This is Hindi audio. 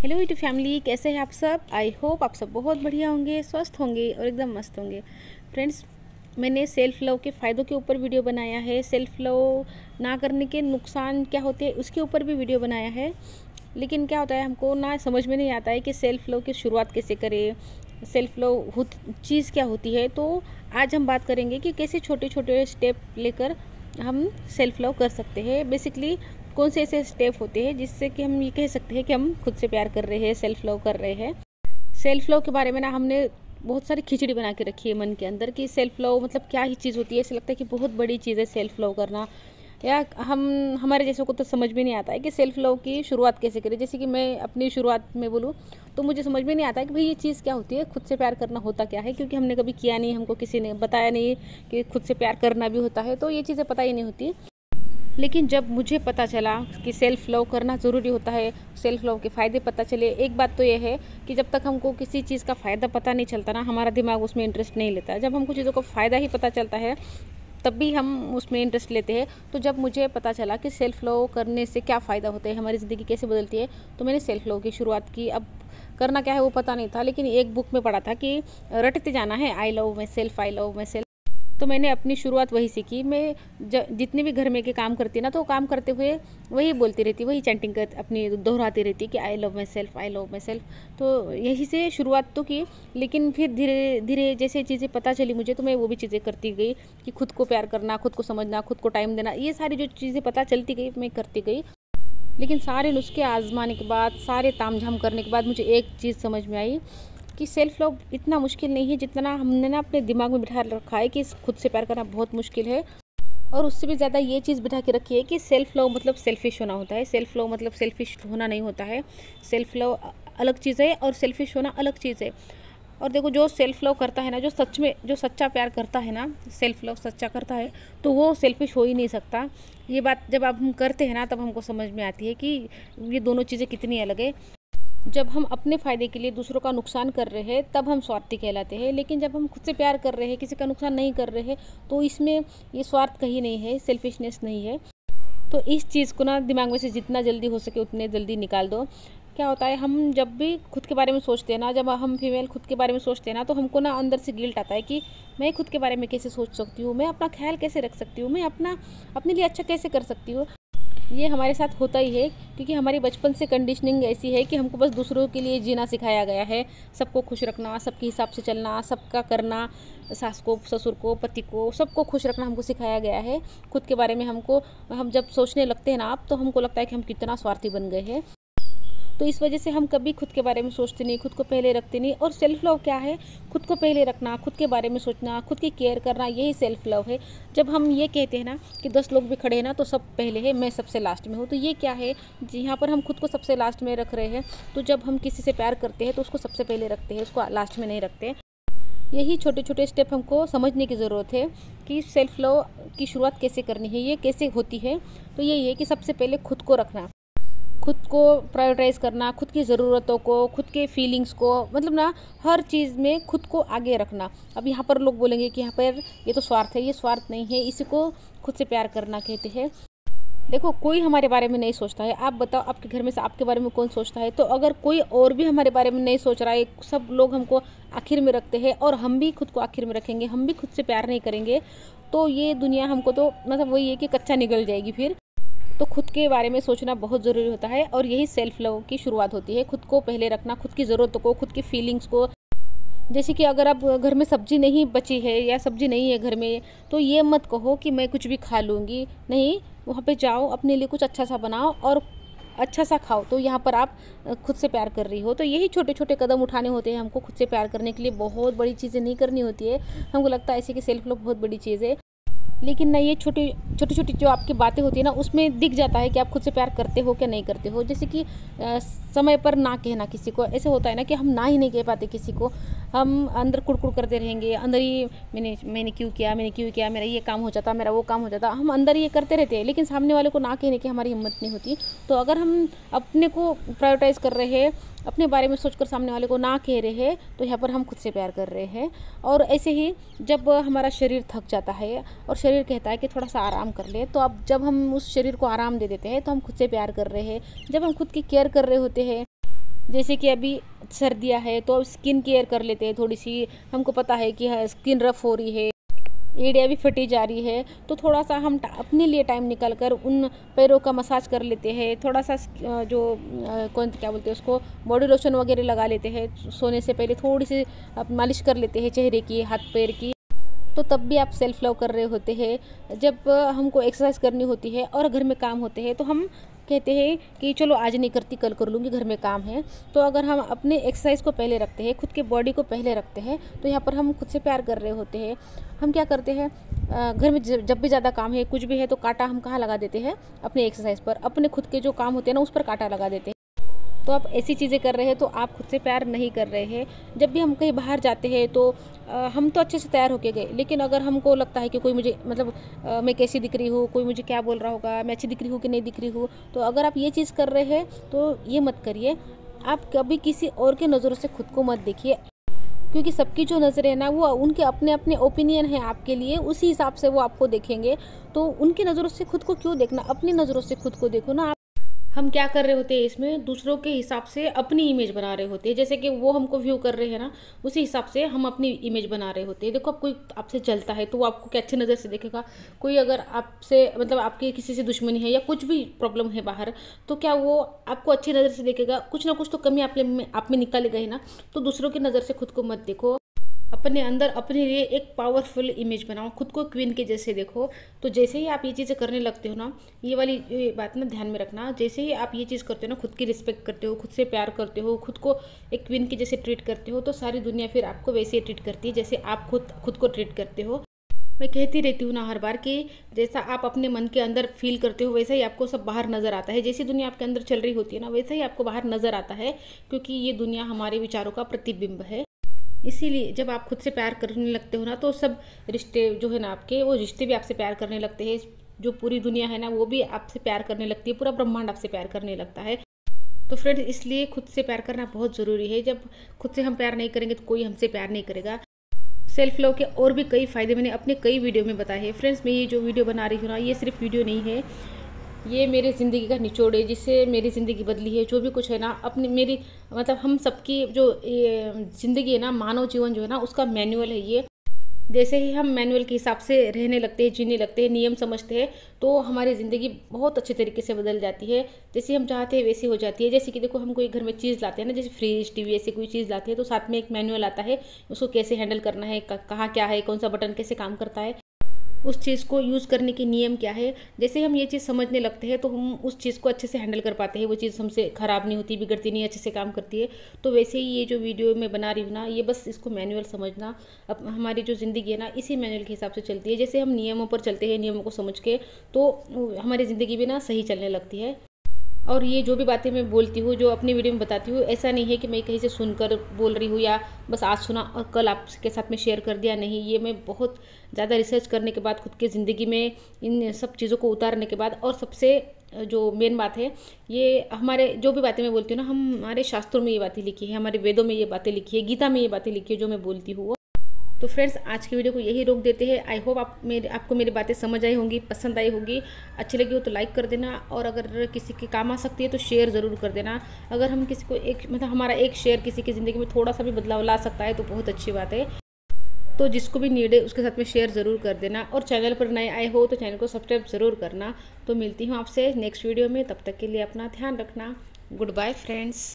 हेलो यूट्यूब फैमिली, कैसे हैं आप सब। आई होप आप सब बहुत बढ़िया होंगे, स्वस्थ होंगे और एकदम मस्त होंगे। फ्रेंड्स, मैंने सेल्फ़ लव के फ़ायदों के ऊपर वीडियो बनाया है, सेल्फ़ लव ना करने के नुकसान क्या होते हैं उसके ऊपर भी वीडियो बनाया है। लेकिन क्या होता है, हमको ना समझ में नहीं आता है कि सेल्फ़ लव की शुरुआत कैसे करें, सेल्फ़ लव चीज़ क्या होती है। तो आज हम बात करेंगे कि कैसे छोटे छोटे स्टेप लेकर हम सेल्फ़ लव कर सकते हैं। बेसिकली कौन से ऐसे स्टेप होते हैं जिससे कि हम ये कह सकते हैं कि हम खुद से प्यार कर रहे हैं, सेल्फ़ लव कर रहे हैं। सेल्फ़ लव के बारे में ना हमने बहुत सारी खिचड़ी बना के रखी है मन के अंदर कि सेल्फ़ लव मतलब क्या ही चीज़ होती है। ऐसा लगता है कि बहुत बड़ी चीज़ है सेल्फ़ लव करना, या हमारे जैसों को तो समझ में नहीं आता है कि सेल्फ़ लव की शुरुआत कैसे करें। जैसे कि मैं अपनी शुरुआत में बोलूँ तो मुझे समझ में नहीं आता है कि भाई ये चीज़ क्या होती है, खुद से प्यार करना होता क्या है, क्योंकि हमने कभी किया नहीं, हमको किसी ने बताया नहीं कि खुद से प्यार करना भी होता है, तो ये चीज़ें पता ही नहीं होती। लेकिन जब मुझे पता चला कि सेल्फ़ लव करना ज़रूरी होता है, सेल्फ़ लव के फ़ायदे पता चले। एक बात तो ये है कि जब तक हमको किसी चीज़ का फ़ायदा पता नहीं चलता ना, हमारा दिमाग उसमें इंटरेस्ट नहीं लेता। जब हमको चीज़ों का फ़ायदा ही पता चलता है तब भी हम उसमें इंटरेस्ट लेते हैं। तो जब मुझे पता चला कि सेल्फ़ लव करने से क्या फ़ायदा होता है, हमारी ज़िंदगी कैसे बदलती है, तो मैंने सेल्फ़ लव की शुरुआत की। अब करना क्या है वो पता नहीं था, लेकिन एक बुक में पढ़ा था कि रटते जाना है, I love my self, I love my self. तो मैंने अपनी शुरुआत वही सीखी। मैं जितने भी घर में के काम करती ना, तो काम करते हुए वही बोलती रहती, वही चैंटिंग कर अपनी दोहराती रहती कि I love my self, I love my self. तो यही से शुरुआत तो की, लेकिन फिर धीरे धीरे जैसे चीज़ें पता चली मुझे, तो मैं वो भी चीज़ें करती गई कि खुद को प्यार करना, खुद को समझना, खुद को टाइम देना, ये सारी जो चीज़ें पता चलती गई मैं करती गई। लेकिन सारे नुस्खे आजमाने के बाद, सारे तामझाम करने के बाद मुझे एक चीज़ समझ में आई कि सेल्फ़ लव इतना मुश्किल नहीं है जितना हमने ना अपने दिमाग में बिठा रखा है कि खुद से प्यार करना बहुत मुश्किल है। और उससे भी ज़्यादा ये चीज़ बिठा के रखी है कि सेल्फ़ लव मतलब सेल्फ़िश होना होता है। सेल्फ़ लव मतलब सेल्फ़िश होना नहीं होता है। सेल्फ़ लव अलग चीज़ है और सेल्फ़िश होना अलग चीज़ है। और देखो, जो सेल्फ़ लव करता है ना, जो सच में जो सच्चा प्यार करता है ना, सेल्फ़ लव सच्चा करता है, तो वो सेल्फ़िश हो ही नहीं सकता। ये बात जब आप हम करते हैं ना, तब हमको समझ में आती है कि ये दोनों चीज़ें कितनी अलग है। जब हम अपने फ़ायदे के लिए दूसरों का नुकसान कर रहे हैं तब हम स्वार्थी कहलाते हैं, लेकिन जब हम खुद से प्यार कर रहे हैं, किसी का नुकसान नहीं कर रहे हैं, तो इसमें ये स्वार्थ कहीं नहीं है, सेल्फिशनेस नहीं है। तो इस चीज़ को ना दिमाग में से जितना जल्दी हो सके उतने जल्दी निकाल दो। क्या होता है, हम जब भी खुद के बारे में सोचते हैं ना, जब हम फीमेल खुद के बारे में सोचते हैं ना, तो हमको ना अंदर से गिल्ट आता है कि मैं खुद के बारे में कैसे सोच सकती हूँ, मैं अपना ख्याल कैसे रख सकती हूँ, मैं अपने लिए अच्छा कैसे कर सकती हूँ। ये हमारे साथ होता ही है, क्योंकि हमारी बचपन से कंडीशनिंग ऐसी है कि हमको बस दूसरों के लिए जीना सिखाया गया है। सबको खुश रखना, सबके हिसाब से चलना, सबका करना, सास को, ससुर को, पति को, सबको खुश रखना हमको सिखाया गया है। खुद के बारे में हम जब सोचने लगते हैं ना, अब तो हमको लगता है कि हम कितना स्वार्थी बन गए हैं। तो इस वजह से हम कभी खुद के बारे में सोचते नहीं, खुद को पहले रखते नहीं। और सेल्फ़ लव क्या है? खुद को पहले रखना, खुद के बारे में सोचना, खुद की केयर करना, यही सेल्फ़ लव है। जब हम ये कहते हैं ना कि 10 लोग भी खड़े हैं ना, तो सब पहले है, मैं सबसे लास्ट में हूँ, तो ये क्या है? यहाँ पर हम खुद को सबसे लास्ट में रख रहे हैं। तो जब हम किसी से प्यार करते हैं तो उसको सबसे पहले रखते हैं, उसको लास्ट में नहीं रखते। यही छोटे छोटे स्टेप हमको समझने की ज़रूरत है कि सेल्फ़ लव की शुरुआत कैसे करनी है, ये कैसे होती है। तो यही है कि सबसे पहले खुद को रखना, खुद को प्रायोरिटाइज़ करना, खुद की ज़रूरतों को, खुद के फीलिंग्स को, मतलब ना हर चीज़ में खुद को आगे रखना। अब यहाँ पर लोग बोलेंगे कि यहाँ पर ये तो स्वार्थ है, ये स्वार्थ नहीं है, इसी को खुद से प्यार करना कहते हैं। देखो, कोई हमारे बारे में नहीं सोचता है। आप बताओ, आपके घर में से आपके बारे में कौन सोचता है? तो अगर कोई और भी हमारे बारे में नहीं सोच रहा है, सब लोग हमको आखिर में रखते हैं और हम भी खुद को आखिर में रखेंगे, हम भी खुद से प्यार नहीं करेंगे, तो ये दुनिया हमको तो मतलब वही है कि कच्चा निगल जाएगी फिर। तो खुद के बारे में सोचना बहुत ज़रूरी होता है, और यही सेल्फ़ लव की शुरुआत होती है। खुद को पहले रखना, खुद की ज़रूरतों को, खुद की फीलिंग्स को। जैसे कि अगर आप घर में सब्ज़ी नहीं बची है या सब्ज़ी नहीं है घर में, तो ये मत कहो कि मैं कुछ भी खा लूँगी। नहीं, वहाँ पे जाओ, अपने लिए कुछ अच्छा सा बनाओ और अच्छा सा खाओ। तो यहाँ पर आप खुद से प्यार कर रही हो। तो यही छोटे छोटे कदम उठाने होते हैं हमको खुद से प्यार करने के लिए। बहुत बड़ी चीज़ें नहीं करनी होती है। हमको लगता है ऐसे कि सेल्फ़ लव बहुत बड़ी चीज़ है, लेकिन ना, ये छोटी छोटी छोटी जो आपकी बातें होती है ना, उसमें दिख जाता है कि आप खुद से प्यार करते हो क्या नहीं करते हो। जैसे कि समय पर ना कहना किसी को। ऐसे होता है ना कि हम ना ही नहीं कह पाते किसी को, हम अंदर कुड़कुड़ करते रहेंगे, अंदर ही मैंने क्यों किया, मैंने क्यों किया, मेरा ये काम हो जाता, मेरा वो काम हो जाता, हम अंदर ये करते रहते हैं, लेकिन सामने वाले को ना कहने की हमारी हिम्मत नहीं होती। तो अगर हम अपने को प्रायोरिटाइज़ कर रहे हैं, अपने बारे में सोचकर सामने वाले को ना कह रहे हैं, तो यहाँ पर हम खुद से प्यार कर रहे हैं। और ऐसे ही जब हमारा शरीर थक जाता है और शरीर कहता है कि थोड़ा सा आराम कर ले, तो अब जब हम उस शरीर को आराम दे देते हैं तो हम खुद से प्यार कर रहे हैं। जब हम खुद की केयर कर रहे होते हैं, जैसे कि अभी सर्दियाँ है तो स्किन केयर कर लेते हैं थोड़ी सी, हमको पता है कि स्किन रफ हो रही है, एड़ियाँ भी फटी जा रही है, तो थोड़ा सा हम अपने लिए टाइम निकाल कर उन पैरों का मसाज कर लेते हैं, थोड़ा सा कौन क्या बोलते हैं उसको, बॉडी लोशन वगैरह लगा लेते हैं, सोने से पहले थोड़ी सी मालिश कर लेते हैं चेहरे की, हाथ पैर की। तो तब भी आप सेल्फ लव कर रहे होते हैं। जब हमको एक्सरसाइज करनी होती है और घर में काम होते हैं तो हम कहते हैं कि चलो आज नहीं करती, कल कर लूँगी, घर में काम है। तो अगर हम अपने एक्सरसाइज को पहले रखते हैं, खुद के बॉडी को पहले रखते हैं, तो यहाँ पर हम खुद से प्यार कर रहे होते हैं। हम क्या करते हैं, घर में जब भी ज़्यादा काम है, कुछ भी है, तो कांटा हम कहाँ लगा देते हैं, अपने एक्सरसाइज पर, अपने खुद के जो काम होते हैं ना उस पर कांटा लगा देते हैं। तो आप ऐसी चीज़ें कर रहे हैं तो आप खुद से प्यार नहीं कर रहे हैं। जब भी हम कहीं बाहर जाते हैं तो हम तो अच्छे से तैयार होके गए, लेकिन अगर हमको लगता है कि कोई मुझे मतलब मैं कैसी दिख रही हूँ, कोई मुझे क्या बोल रहा होगा, मैं अच्छी दिख रही हूँ कि नहीं दिख रही हूँ, तो अगर आप ये चीज़ कर रहे हैं तो ये मत करिए। आप कभी किसी और के नज़रों से खुद को मत देखिए, क्योंकि सबकी जो नज़रें है ना वो उनके अपने अपने ओपिनियन है आपके लिए, उसी हिसाब से वो आपको देखेंगे। तो उनकी नज़रों से खुद को क्यों देखना, अपनी नज़रों से खुद को देखो ना। हम क्या कर रहे होते हैं इसमें, दूसरों के हिसाब से अपनी इमेज बना रहे होते हैं, जैसे कि वो हमको व्यू कर रहे हैं ना, उसी हिसाब से हम अपनी इमेज बना रहे होते हैं। देखो, अब कोई आपसे चलता है तो वो आपको क्या अच्छी नज़र से देखेगा। कोई अगर आपसे मतलब आपकी किसी से दुश्मनी है या कुछ भी प्रॉब्लम है बाहर, तो क्या वो आपको अच्छी नज़र से देखेगा? कुछ ना कुछ तो कमी आप में निकालेगा ही ना। तो दूसरों की नज़र से खुद को मत देखो, अपने अंदर अपने लिए एक पावरफुल इमेज बनाओ, खुद को क्वीन के जैसे देखो। तो जैसे ही आप ये चीज़ें करने लगते हो ना, ये बात ना ध्यान में रखना, जैसे ही आप ये चीज़ करते हो ना, खुद की रिस्पेक्ट करते हो, खुद से प्यार करते हो, खुद को एक क्वीन के जैसे ट्रीट करते हो, तो सारी दुनिया फिर आपको वैसे ही ट्रीट करती है जैसे आप खुद को ट्रीट करते हो। मैं कहती रहती हूँ ना हर बार कि जैसा आप अपने मन के अंदर फील करते हो वैसा ही आपको सब बाहर नज़र आता है। जैसी दुनिया आपके अंदर चल रही होती है ना, वैसा ही आपको बाहर नज़र आता है, क्योंकि ये दुनिया हमारे विचारों का प्रतिबिंब है। इसीलिए जब आप खुद से प्यार करने लगते हो ना, तो सब रिश्ते जो है ना आपके, वो रिश्ते भी आपसे प्यार करने लगते हैं। जो पूरी दुनिया है ना वो भी आपसे प्यार करने लगती है, पूरा ब्रह्मांड आपसे प्यार करने लगता है। तो फ्रेंड्स, इसलिए खुद से प्यार करना बहुत ज़रूरी है। जब खुद से हम प्यार नहीं करेंगे तो कोई हमसे प्यार नहीं करेगा। सेल्फ लव के और भी कई फ़ायदे मैंने अपने कई वीडियो में बताए हैं। फ्रेंड्स, मैं ये जो वीडियो बना रही हूँ ना, ये सिर्फ वीडियो नहीं है, ये मेरी ज़िंदगी का निचोड़ है, जिससे मेरी ज़िंदगी बदली है। जो भी कुछ है ना, अपनी मेरी मतलब हम सबकी जो ज़िंदगी है ना, मानव जीवन जो है ना, उसका मैनुअल है ये। जैसे ही हम मैनुअल के हिसाब से रहने लगते हैं, जीने लगते हैं, नियम समझते हैं, तो हमारी ज़िंदगी बहुत अच्छे तरीके से बदल जाती है। जैसे हम चाहते हैं वैसी हो जाती है। जैसे कि देखो, हम कोई घर में चीज़ लाते हैं ना, जैसे फ्रिज, टीवी, ऐसी कोई चीज़ लाते हैं तो साथ में एक मैनुअल आता है, उसको कैसे हैंडल करना है, कहाँ क्या है, कौन सा बटन कैसे काम करता है, उस चीज़ को यूज़ करने के नियम क्या है। जैसे हम ये चीज़ समझने लगते हैं तो हम उस चीज़ को अच्छे से हैंडल कर पाते हैं, वो चीज़ हमसे ख़राब नहीं होती, बिगड़ती नहीं, अच्छे से काम करती है। तो वैसे ही ये जो वीडियो मैं बना रही हूँ ना, ये बस इसको मैनुअल समझना। अब हमारी जो ज़िंदगी है ना, इसी मैनुअल के हिसाब से चलती है। जैसे हम नियमों पर चलते हैं, नियमों को समझ के, तो हमारी ज़िंदगी भी ना सही चलने लगती है। और ये जो भी बातें मैं बोलती हूँ, जो अपनी वीडियो में बताती हूँ, ऐसा नहीं है कि मैं कहीं से सुनकर बोल रही हूँ या बस आज सुना और कल आपके साथ में शेयर कर दिया। नहीं, ये मैं बहुत ज़्यादा रिसर्च करने के बाद, खुद की ज़िंदगी में इन सब चीज़ों को उतारने के बाद, और सबसे जो मेन बात है, ये हमारे जो भी बातें मैं बोलती हूँ ना, हमारे शास्त्रों में ये बातें लिखी है, हमारे वेदों में ये बातें लिखी है, गीता में ये बातें लिखी है जो मैं बोलती हूँ। तो फ्रेंड्स, आज की वीडियो को यही रोक देते हैं। आई होप आपको मेरी बातें समझ आई होंगी, पसंद आई होगी। अच्छी लगी हो तो लाइक कर देना, और अगर किसी के काम आ सकती है तो शेयर ज़रूर कर देना। अगर हम किसी को हमारा एक शेयर किसी की ज़िंदगी में थोड़ा सा भी बदलाव ला सकता है तो बहुत अच्छी बात है। तो जिसको भी नीड है उसके साथ में शेयर ज़रूर कर देना, और चैनल पर नए आए हो तो चैनल को सब्सक्राइब ज़रूर करना। तो मिलती हूँ आपसे नेक्स्ट वीडियो में, तब तक के लिए अपना ध्यान रखना। Goodbye friends.